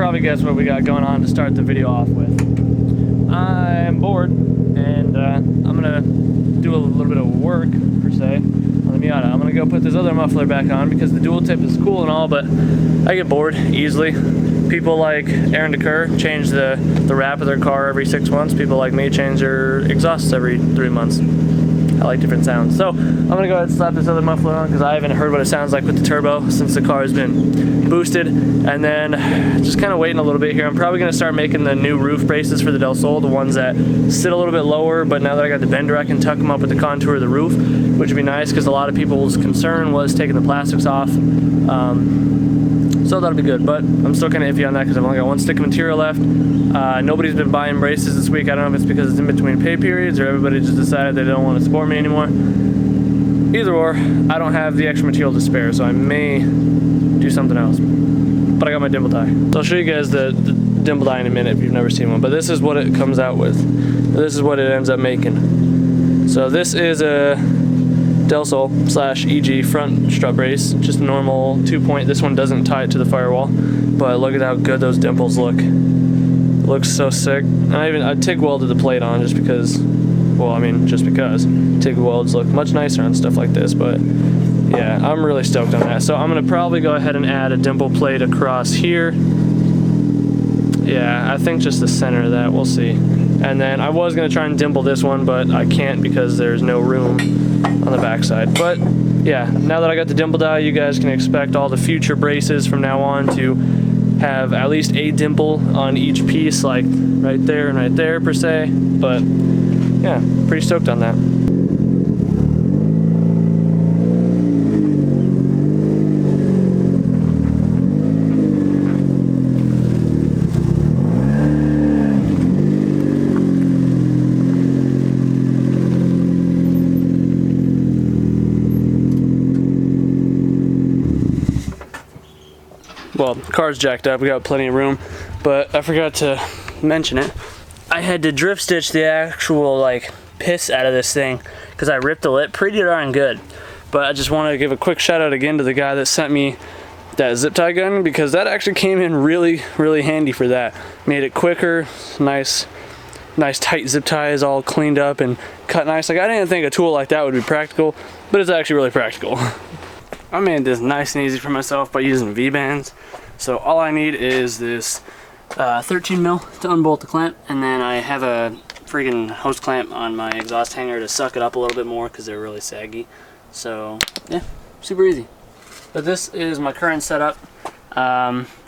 probably guess what we got going on to start the video off with. I'm bored, and I'm gonna do a little bit of work, per se, on the Miata. I'm gonna go put this other muffler back on because the dual tip is cool and all, but I get bored easily. People like Aaron DeCur change the wrap of their car every 6 months. People like me change their exhausts every 3 months. I like different sounds. So I'm gonna go ahead and slap this other muffler on because I haven't heard what it sounds like with the turbo since the car has been boosted. And then just kind of waiting a little bit here. I'm probably gonna start making the new roof braces for the Del Sol, the ones that sit a little bit lower, but now that I got the bender, I can tuck them up with the contour of the roof, which would be nice because a lot of people's concern was taking the plastics off. So that'll be good, but I'm still kind of iffy on that because I've only got one stick of material left. Nobody's been buying braces this week. I don't know if it's because it's in between pay periods or everybody just decided they don't want to support me anymore. Either or, I don't have the extra material to spare, so I may do something else. But I got my dimple die. So I'll show you guys the dimple die in a minute if you've never seen one, but this is what it comes out with. This is what it ends up making. So this is a Del Sol / EG front strut brace, just a normal 2-point. This one doesn't tie it to the firewall, but look at how good those dimples look. It looks so sick. And I TIG welded the plate on just because, well, I mean, just because TIG welds look much nicer on stuff like this, but yeah, I'm really stoked on that. So I'm gonna probably go ahead and add a dimple plate across here. Yeah, I think just the center of that, we'll see. And then I was gonna try and dimple this one, but I can't because there's no room on the backside. But yeah, now that I got the dimple die, you guys can expect all the future braces from now on to have at least a dimple on each piece, like right there and right there per se. But yeah, pretty stoked on that. Well, car's jacked up, we got plenty of room, but I forgot to mention it. I had to drip stitch the actual like piss out of this thing because I ripped the lip pretty darn good. But I just want to give a quick shout out again to the guy that sent me that zip tie gun because that actually came in really handy for that. Made it quicker, nice tight zip ties all cleaned up and cut nice. Like I didn't think a tool like that would be practical, but it's actually really practical. I made this nice and easy for myself by using V-bands. So all I need is this 13 mil to unbolt the clamp, and then I have a freaking hose clamp on my exhaust hanger to suck it up a little bit more because they're really saggy. So yeah, super easy. But this is my current setup.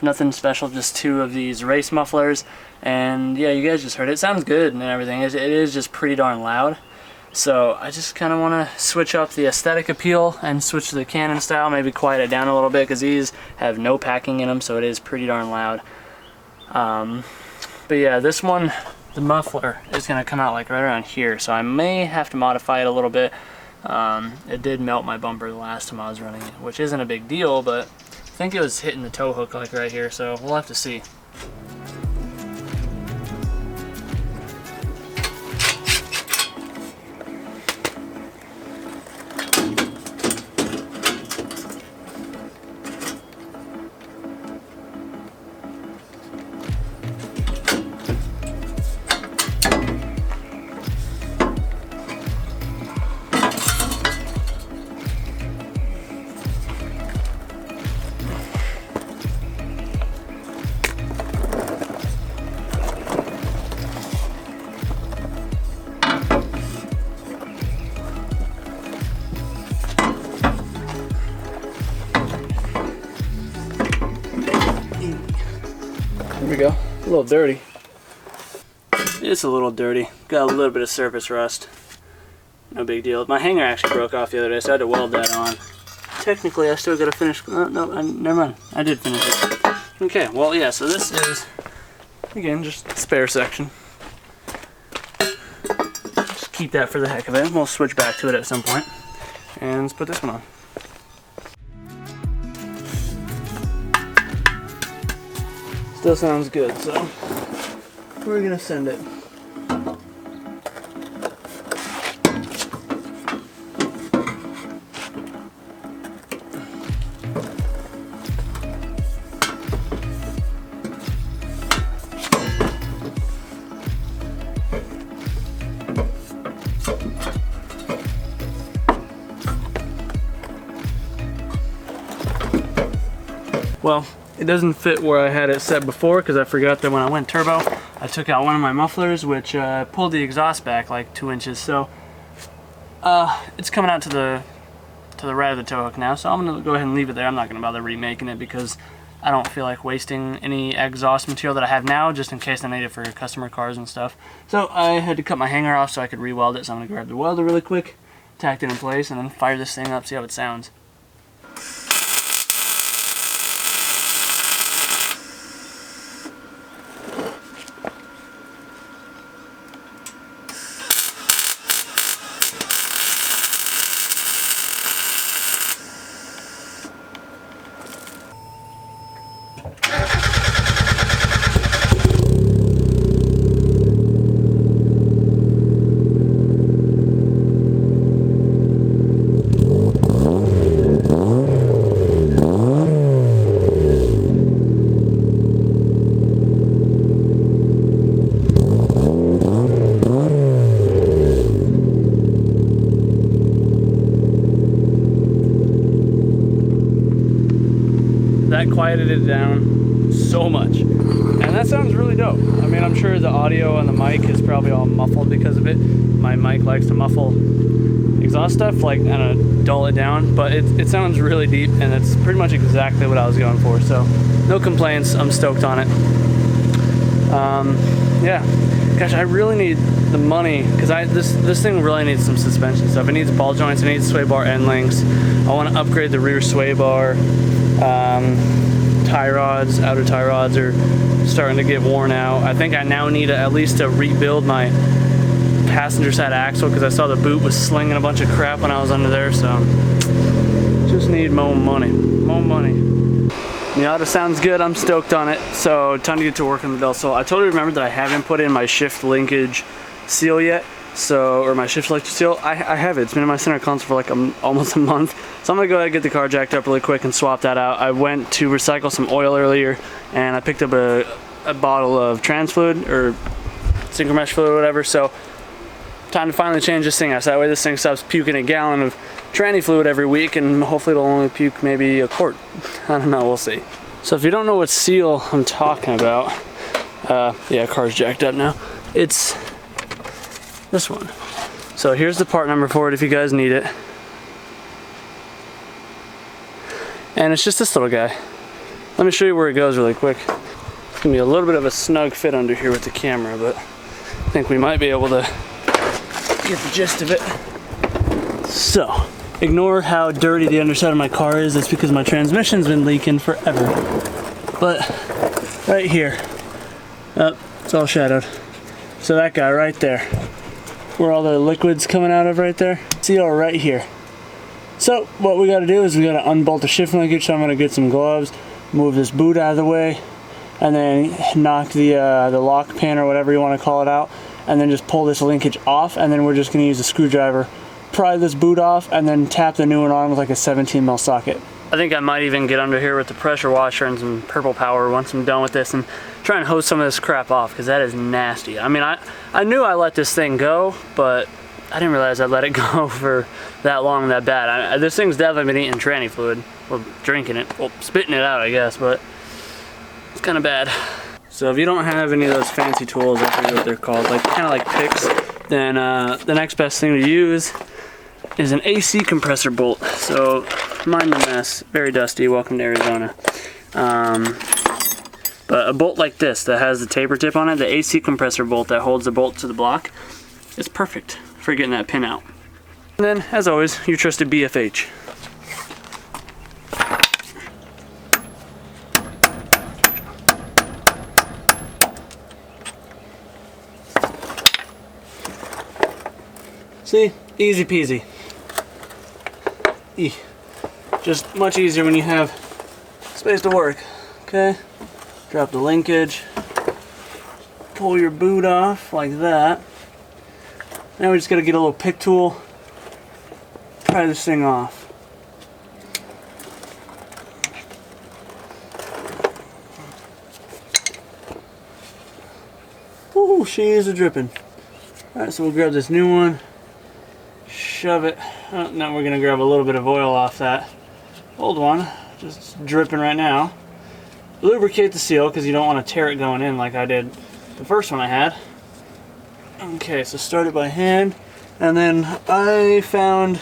Nothing special, just 2 of these race mufflers. And yeah, you guys just heard it. It sounds good and everything. It is just pretty darn loud. So I just kind of want to switch up the aesthetic appeal and switch to the Canon style, maybe quiet it down a little bit because these have no packing in them, so it is pretty darn loud. But yeah, this one, the muffler is going to come out like right around here, so I may have to modify it a little bit. It did melt my bumper the last time I was running it, which isn't a big deal, but I think it was hitting the tow hook like right here, so we'll have to see. There we go. A little dirty. It's a little dirty. Got a little bit of surface rust. No big deal. My hanger actually broke off the other day, so I had to weld that on. Technically, I still got to finish. No, never mind. I did finish it. Okay, well, yeah, so this is, again, just a spare section. Just keep that for the heck of it. We'll switch back to it at some point. And let's put this one on. Still sounds good, so we're gonna send it. well, it doesn't fit where I had it set before because I forgot that when I went turbo, I took out one of my mufflers, which pulled the exhaust back like 2 inches. So it's coming out to the right of the tow hook now. So I'm gonna go ahead and leave it there. I'm not gonna bother remaking it because I don't feel like wasting any exhaust material that I have now, just in case I need it for customer cars and stuff. So I had to cut my hanger off so I could re-weld it. So I'm gonna grab the welder really quick, tack it in place, and then fire this thing up, see how it sounds. That quieted it down so much, and that sounds really dope. I mean, I'm sure the audio on the mic is probably all muffled because of it. My mic likes to muffle exhaust stuff, like, I don't know, dull it down, but it sounds really deep, and it's pretty much exactly what I was going for, so no complaints. I'm stoked on it. Yeah, gosh, I really need the money because this thing really needs some suspension stuff. It needs ball joints, it needs sway bar end links. I want to upgrade the rear sway bar. Tie rods, outer tie rods are starting to get worn out. I think I now need at least to rebuild my passenger side axle because I saw the boot was slinging a bunch of crap when I was under there, so just need more money. The auto sounds good, I'm stoked on it, so time to get to work on the bell. So I totally remembered that I haven't put in my shift linkage seal yet. So, or my shift selector seal, I have it. It's been in my center console for like almost a month. So I'm gonna go ahead and get the car jacked up really quick and swap that out. I went to recycle some oil earlier and I picked up a bottle of trans fluid or synchro mesh fluid or whatever. So time to finally change this thing out. So that way this thing stops puking a gallon of tranny fluid every week, and hopefully it'll only puke maybe a quart. I don't know, we'll see. So if you don't know what seal I'm talking about, yeah, car's jacked up now. It's this one. So here's the part number for it if you guys need it. And it's just this little guy. Let me show you where it goes really quick. It's gonna be a little bit of a snug fit under here with the camera, but I think we might be able to get the gist of it. So, ignore how dirty the underside of my car is. It's because my transmission's been leaking forever. But right here, it's all shadowed. So that guy right there, where all the liquid's coming out of right there, seal right here. So what we got to do is we got to unbolt the shift linkage. So I'm going to get some gloves, move this boot out of the way, and then knock the lock pin or whatever you want to call it out, and then just pull this linkage off, and then we're just going to use a screwdriver, pry this boot off, and then tap the new one on with like a 17mm socket. I think I might even get under here with the pressure washer and some purple power once I'm done with this and try and hose some of this crap off, because that is nasty. I mean, I knew I let this thing go, but I didn't realize I let it go for that long and that bad. This thing's definitely been eating tranny fluid, or drinking it, well, spitting it out I guess, but it's kind of bad. So if you don't have any of those fancy tools, I forget what they're called, like kind of like picks, then the next best thing to use is an AC compressor bolt. So mind the mess, very dusty, welcome to Arizona. But a bolt like this that has the taper tip on it, the AC compressor bolt that holds the bolt to the block, is perfect for getting that pin out. And then, as always, your trusted BFH. See? Easy peasy. Just much easier when you have space to work. Okay? Drop the linkage. Pull your boot off like that. Now we just gotta get a little pick tool. Pry this thing off. Ooh, she is a dripping. Alright, so we'll grab this new one. Shove it. Oh, now we're gonna grab a little bit of oil off that old one. Just dripping right now. lubricate the seal because you don't want to tear it going in like I did the first one I had. Okay, so start it by hand, and then I found,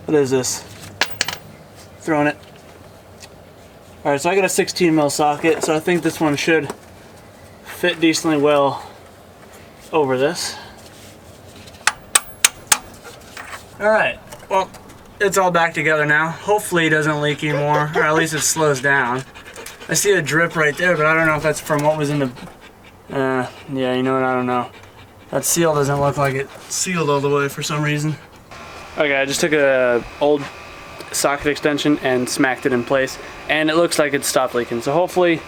what is this? Throwing it. All right, so I got a 16 mil socket, so I think this one should fit decently well over this. All right, well, it's all back together now. Hopefully it doesn't leak anymore, or at least it slows down. I see a drip right there, but I don't know if that's from what was in the, yeah, you know what, I don't know. That seal doesn't look like it sealed all the way for some reason. Okay, I just took a old socket extension and smacked it in place, and it looks like it stopped leaking. So hopefully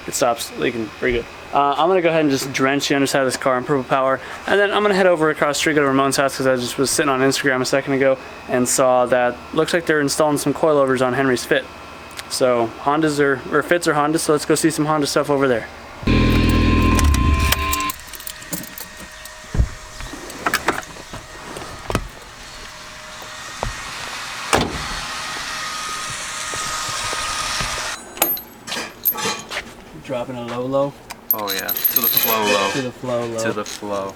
it stops leaking pretty good. I'm gonna go ahead and just drench the underside of this car in purple power, and then I'm gonna head over across the street to Ramon's house because I just was sitting on Instagram a second ago and saw that looks like they're installing some coilovers on Henry's Fit. So Hondas or Fits or Hondas, so let's go see some Honda stuff over there. Dropping a low. Oh yeah, to the flow low. To the flow low. To the flow.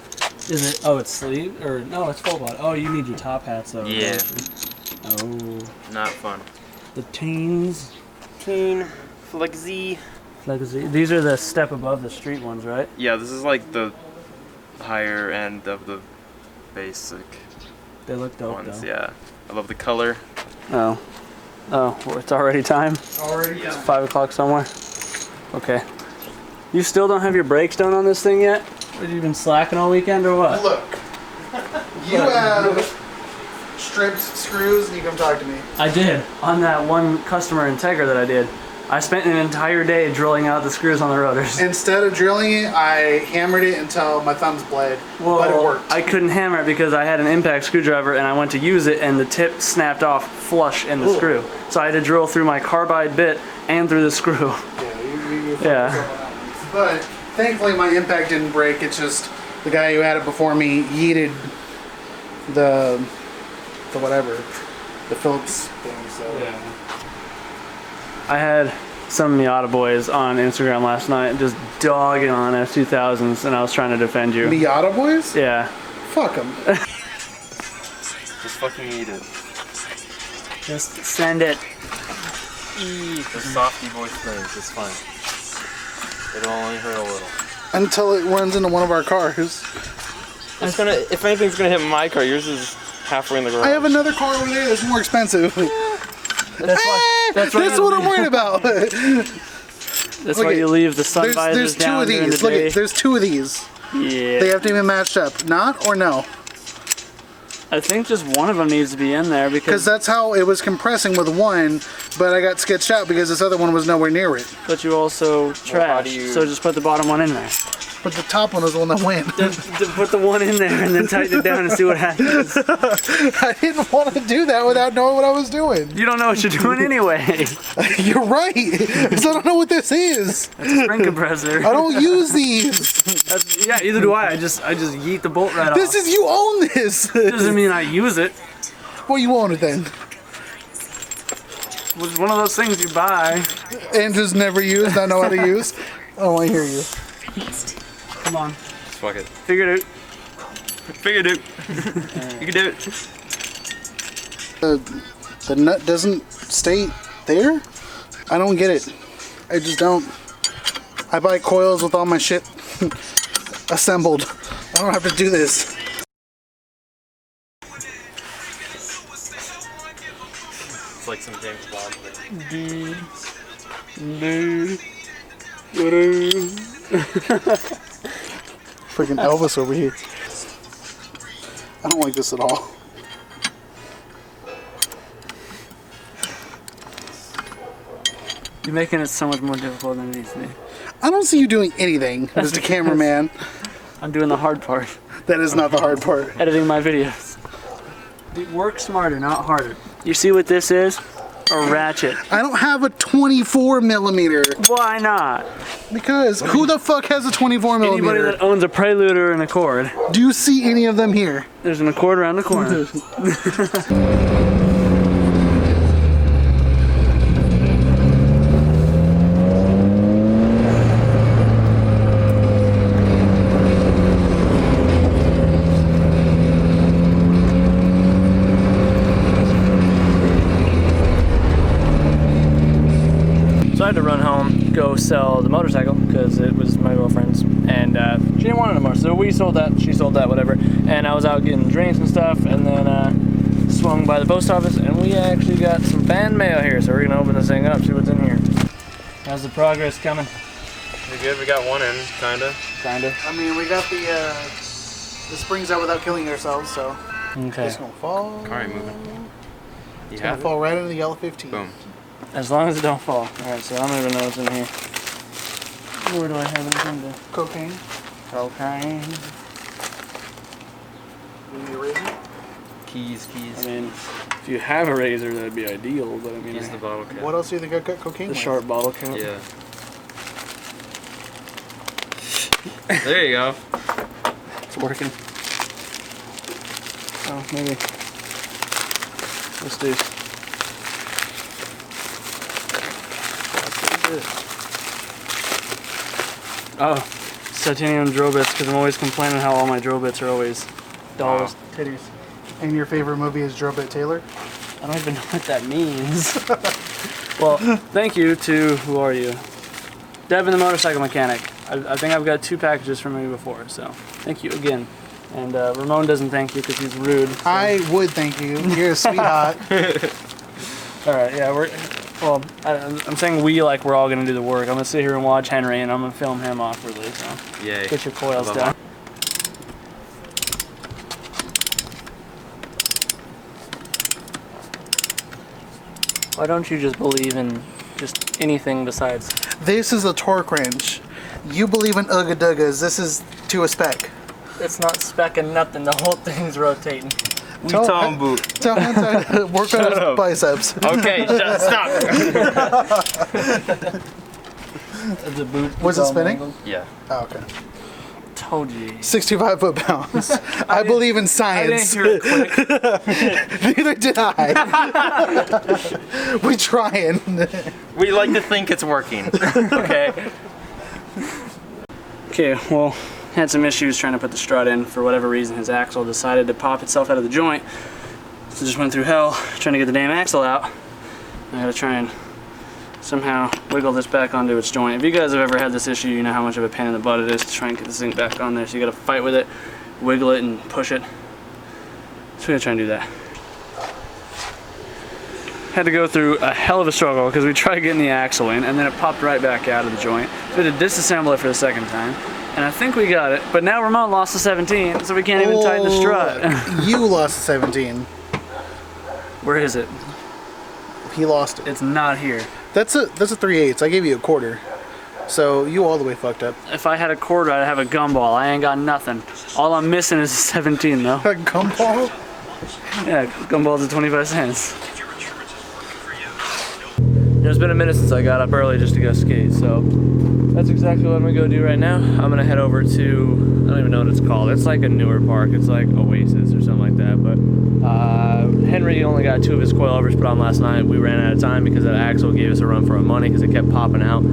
Is it? Oh, it's sleeve or no? It's full body. Oh, you need your top hat, so. Yeah. Oh. Not fun. The Teins. Tein, Flexi. These are the step above the street ones, right? Yeah, this is like the higher end of the basic They look dope ones. though. Yeah, I love the color. Oh. Oh, well, it's already time. Already. Yeah. It's 5 o'clock somewhere. Okay. You still don't have your brakes done on this thing yet? Have you been slacking all weekend or what? Look, you have stripped screws and you come talk to me. I did. On that one customer Integra that I did. I spent an entire day drilling out the screws on the rotors. Instead of drilling it, I hammered it until my thumbs bled, Well, but it worked. I couldn't hammer it because I had an impact screwdriver and I went to use it and the tip snapped off flush in the screw. So I had to drill through my carbide bit and through the screw. Yeah. But thankfully my impact didn't break. It's just the guy who had it before me yeeted the whatever, the Phillips thing. So yeah. I had some Miata boys on Instagram last night just dogging on F2000s, and I was trying to defend you. Miata boys? Yeah. Fuck them. Just fucking eat it. Just send it. The softy voice things, it's fine. It'll only hurt a little. Until it runs into one of our cars. It's gonna, if anything's gonna hit my car, yours is halfway in the garage. I have another car over there that's more expensive. That's what I'm worried about. That's why you leave the sun visors down during the day. There's two of these. Yeah. They have to be matched up. Not or no? I think just one of them needs to be in there because that's how it was compressing with one, but I got sketched out because this other one was nowhere near it. But you also trashed, so just put the bottom one in there. But the top one was the one that went. Put the one in there and then tighten it down and see what happens. I didn't want to do that without knowing what I was doing. You don't know what you're doing anyway. You're right, because I don't know what this is. That's a spring compressor. I don't use these. Yeah, either do I. I just yeet the bolt right off. This is, you own this. Doesn't mean I use it. Well, you own it then. It's one of those things you buy. And just never use, not know how to use. I don't want to hear you. Come on. Fuck it. Figure it out. Figure it out. You can do it. The nut doesn't stay there? I don't get it. I just don't. I buy coils with all my shit assembled. I don't have to do this. It's like some James Bond thing. Freaking Elvis over here. I don't like this at all. You're making it so much more difficult than it needs to be. I don't see you doing anything, Mr. Cameraman. I'm doing the hard part. That is not the hard part. Editing my videos. Work smarter, not harder. You see what this is? A ratchet. I don't have a 24 millimeter. Why not? Because who the fuck has a 24 Anybody millimeter? that owns a Prelude or an Accord. Do you see any of them here? There's an Accord around the corner. I had to run home, go sell the motorcycle because it was my girlfriend's, and she didn't want it anymore. So we sold that, she sold that, whatever. And I was out getting drinks and stuff, and then swung by the post office, and we actually got some fan mail here. So we're gonna open this thing up, see what's in here. How's the progress coming? Pretty good. We got one in, kinda. Kinda. I mean, we got the springs out without killing yourselves, so Okay. it's gonna fall. Car ain't moving. It's gonna fall right into the yellow 15. Boom. As long as it don't fall. All right. So I don't even know what's in here. Where do I have anything to? Cocaine. Cocaine. Maybe a razor. Keys. I mean, if you have a razor, that'd be ideal. But I mean, Use the bottle cap. What else do you think I cut cocaine the with? sharp bottle cap. Yeah. There you go. It's working. Oh, maybe. Let's do. Oh, titanium drill bits, because I'm always complaining how all my drill bits are always dolls, titties. And your favorite movie is Drill Bit Taylor? I don't even know what that means. Well, thank you to, who are you? Devin the motorcycle mechanic. I think I've got 2 packages from you before, so thank you again. And Ramon doesn't thank you because he's rude. So. I would thank you. You're a sweetheart. All right, yeah, well, I'm saying we like we're all gonna do the work. I'm gonna sit here and watch Henry, and I'm gonna film him awkwardly. So Yay. get your coils Love down. Why don't you just believe in just anything besides? This is a torque wrench. You believe in Ugga Duggas. This is to a spec. It's not specking nothing. The whole thing's rotating. We tone boot. Tell him to work on his up. biceps. Okay, stop. The boot. Was it spinning? Yeah. Oh, okay. Told you. 65 foot-pounds. I believe in I science. didn't hear it click. Neither did I. We trying. We like to think it's working. Okay. Okay, well, had some issues trying to put the strut in. For whatever reason, his axle decided to pop itself out of the joint. So just went through hell trying to get the damn axle out. I gotta try and somehow wiggle this back onto its joint. If you guys have ever had this issue, you know how much of a pain in the butt it is to try and get this thing back on there. So you gotta fight with it, wiggle it, and push it. So we're gonna try and do that. Had to go through a hell of a struggle because we tried getting the axle in and then it popped right back out of the joint. So we had to disassemble it for the second time. And I think we got it, but now Ramon lost the 17, so we can't even tighten the strut. You lost the 17. Where is it? He lost it. It's not here. That's a 3/8. I gave you a quarter. So you all the way fucked up. If I had a quarter, I'd have a gumball. I ain't got nothing. All I'm missing is a 17 though. A gumball? Yeah, gumball's at 25 cents. It's been a minute since I got up early just to go skate, so that's exactly what I'm gonna go do right now. I'm gonna head over to, I don't even know what it's called. It's like a newer park. It's like Oasis or something like that. But Henry only got 2 of his coilovers put on last night. We ran out of time because that axle gave us a run for our money because it kept popping out.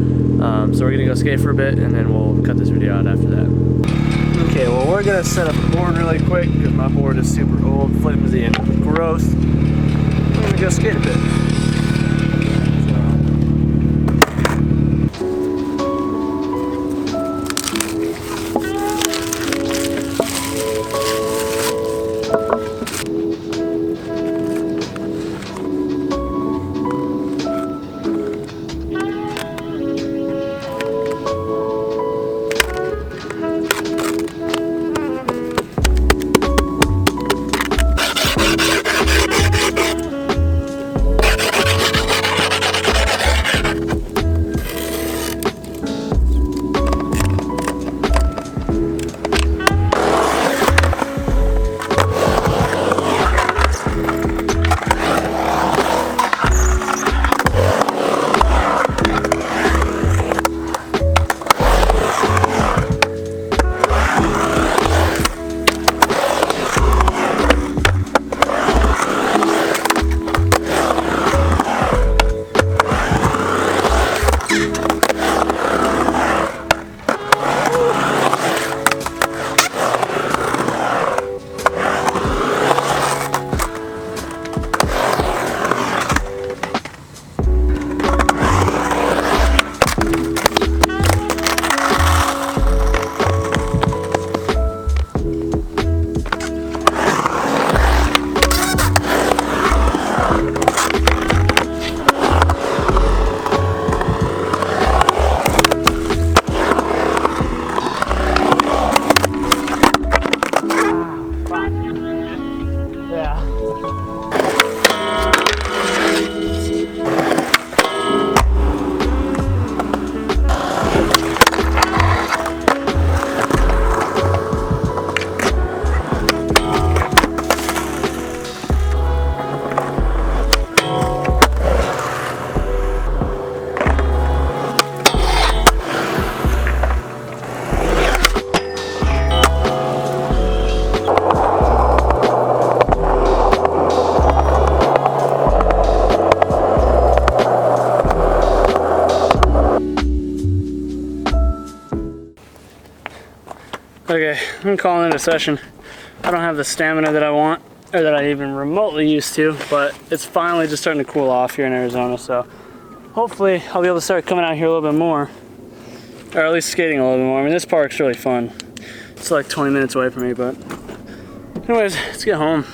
So we're gonna go skate for a bit and then we'll cut this video out after that. Okay, well we're gonna set up the board really quick because my board is super old, flimsy, and gross. We're gonna go skate a bit. Okay, I'm calling it a session. I don't have the stamina that I want, or that I even remotely used to, but it's finally just starting to cool off here in Arizona, so hopefully I'll be able to start coming out here a little bit more, or at least skating a little bit more. I mean, this park's really fun. It's like 20 minutes away from me, but anyways, let's get home.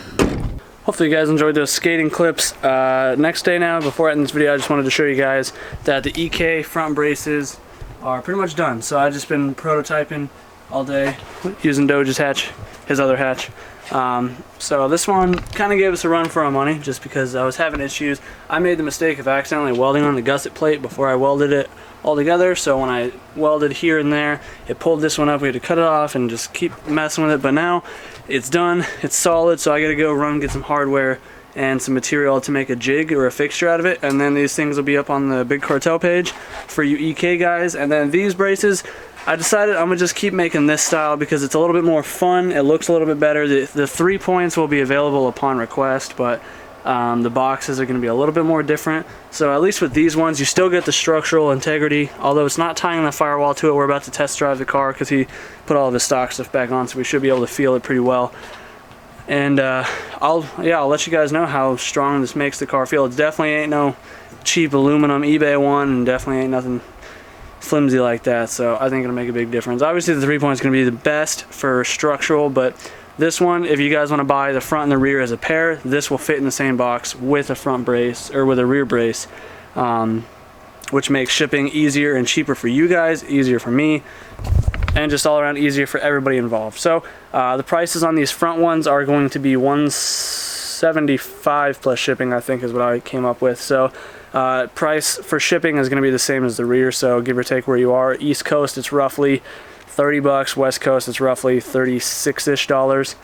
Hopefully you guys enjoyed those skating clips. Next day now, before I end this video, I just wanted to show you guys that the EK front braces are pretty much done. So I've just been prototyping all day using Doge's hatch, his other hatch. So this one kind of gave us a run for our money just because I was having issues. I made the mistake of accidentally welding on the gusset plate before I welded it all together. So when I welded here and there, it pulled this one up. We had to cut it off and just keep messing with it. But now it's done, it's solid. So I gotta go run, get some hardware and some material to make a jig or a fixture out of it. And then these things will be up on the Big Cartel page for you EK guys. And then these braces, I decided I'm gonna just keep making this style because it's a little bit more fun. It looks a little bit better. The 3 points will be available upon request, but the boxes are gonna be a little bit more different. So at least with these ones, you still get the structural integrity, although it's not tying the firewall to it. We're about to test drive the car because he put all of his stock stuff back on, so we should be able to feel it pretty well. And I'll let you guys know how strong this makes the car feel. It definitely ain't no cheap aluminum eBay one, and definitely ain't nothing flimsy like that, so I think it'll make a big difference. Obviously the 3 points is going to be the best for structural, but this one, if you guys want to buy the front and the rear as a pair, this will fit in the same box with a front brace or with a rear brace, which makes shipping easier and cheaper for you guys, easier for me, and just all around easier for everybody involved. So the prices on these front ones are going to be $175 plus shipping, I think is what I came up with. So price for shipping is going to be the same as the rear, so give or take where you are. East Coast it's roughly $30, West Coast it's roughly $36-ish.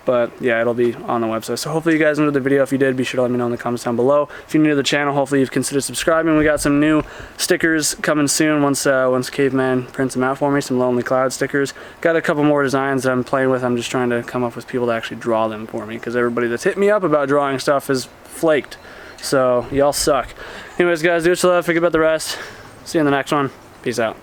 But yeah, it'll be on the website. So hopefully you guys enjoyed the video. If you did, be sure to let me know in the comments down below. If you're new to the channel, hopefully you've considered subscribing. We got some new stickers coming soon once Caveman prints them out for me, some Lonely Cloud stickers. Got a couple more designs that I'm playing with. I'm just trying to come up with people to actually draw them for me because everybody that's hit me up about drawing stuff is flaked. So y'all suck. Anyways guys, do what you love, forget about the rest. See you in the next one. Peace out.